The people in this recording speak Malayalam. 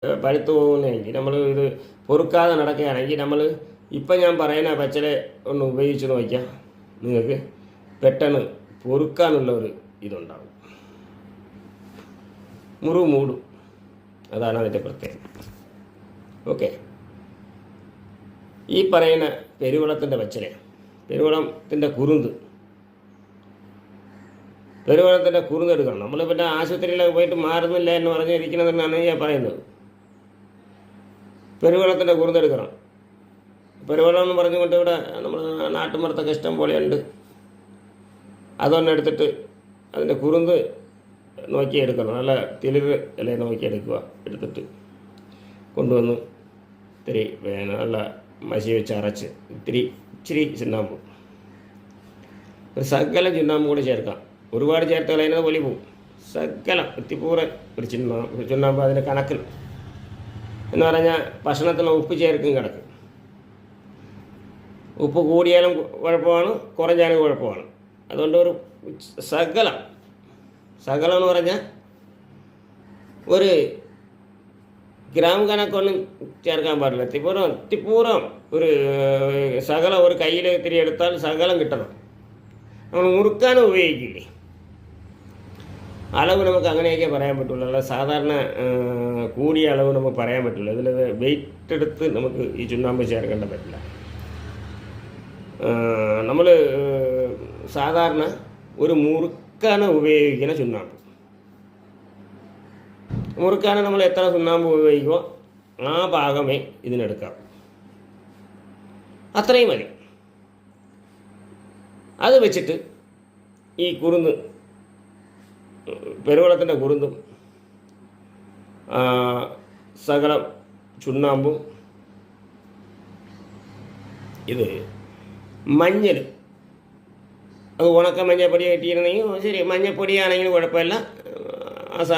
പഴുത്തു പോകുന്നതെങ്കിൽ നമ്മൾ ഇത് പൊറുക്കാതെ നടക്കുകയാണെങ്കിൽ നമ്മൾ ഇപ്പം ഞാൻ പറയുന്ന പച്ചില ഒന്ന് ഉപയോഗിച്ച് നോക്കിയാൽ നിങ്ങൾക്ക് പെട്ടെന്ന് പൊറുക്കാനുള്ള ഒരു ഇതുണ്ടാകും. മുറിവ് മൂടും. അതാണ് അതിൻ്റെ പ്രത്യേകത. ഓക്കെ, ഈ പറയുന്ന പെരുവളത്തിൻ്റെ പച്ചില, പെരുവളത്തിൻ്റെ കുറുന്ത് എടുക്കണം. നമ്മൾ പിന്നെ ആശുപത്രിയിലൊക്കെ പോയിട്ട് മാറുന്നില്ല എന്ന് പറഞ്ഞിരിക്കുന്നതെന്നാണ് ഞാൻ പറയുന്നത്. പെരുവളത്തിൻ്റെ കുറുന്തെടുക്കണം. പെരുവളം എന്ന് പറഞ്ഞുകൊണ്ട് ഇവിടെ നമ്മൾ നാട്ടുമ്പുറത്തൊക്കെ ഇഷ്ടം പോലെയുണ്ട്. അതൊന്നെടുത്തിട്ട് അതിൻ്റെ കുറുന്ത് നോക്കിയെടുക്കണം. നല്ല തിളിര് അല്ലെ നോക്കിയെടുക്കുക. എടുത്തിട്ട് കൊണ്ടുവന്ന് ഇത്തിരി നല്ല മഷി വെച്ച് അരച്ച് ഇച്ചിരി ചുണ്ണാമ്പ്, ഒരു ശകലം ചുണ്ണാമ്പ് കൂടി ചേർക്കാം. ഒരുപാട് ചേർത്ത് കളയുന്നത് പൊലി പോവും. ശകലം എത്തിപ്പൂറെ ഒരു ചുണ്ണാമ്പ് അതിൻ്റെ കണക്കിൽ എന്ന് പറഞ്ഞാൽ ഭക്ഷണത്തിന് ഉപ്പ് ചേർക്കും കിടക്കും. ഉപ്പ് കൂടിയാലും കുഴപ്പമാണ്, കുറഞ്ഞാലും കുഴപ്പമാണ്. അതുകൊണ്ട് ഒരു ശകലം എന്ന് പറഞ്ഞാൽ ഒരു ഗ്രാം കണക്കൊന്നും ചേർക്കാൻ പാടില്ല. എത്തിപ്പൂരം ഒരു ശകലം ഒരു കയ്യിൽ ഇത്തിരി എടുത്താൽ ശകലം കിട്ടണം. നമ്മൾ മുറുക്കാനും ഉപയോഗിക്കില്ലേ, അളവ് നമുക്ക് അങ്ങനെയൊക്കെ പറയാൻ പറ്റുള്ളൂ. അല്ല സാധാരണ കൂടിയ അളവ് നമുക്ക് പറയാൻ പറ്റില്ല. ഇതിൽ വെയിറ്റ് എടുത്ത് നമുക്ക് ഈ ചുണ്ണാമ്പ് ചേർക്കേണ്ട പറ്റില്ല. നമ്മൾ സാധാരണ ഒരു മുറുക്കാന ഉപയോഗിക്കുന്ന ചുണ്ണാമ്പ്, മുറുക്കാന നമ്മൾ എത്ര ചുണ്ണാമ്പ് ഉപയോഗിക്കുമോ ആ ഭാഗമേ ഇതിനെടുക്കാം. അത്രയും മതി. അത് വെച്ചിട്ട് ഈ കുറുന്ത്, പെരുവളത്തിൻ്റെ കുറുന്തും ശകലം ചുണ്ണാമ്പും, ഇത് മഞ്ഞൾ, അത് ഉണക്ക മഞ്ഞപ്പൊടി കിട്ടിയിരുന്നെങ്കിൽ ശരി, മഞ്ഞപ്പൊടിയാണെങ്കിലും കുഴപ്പമില്ല.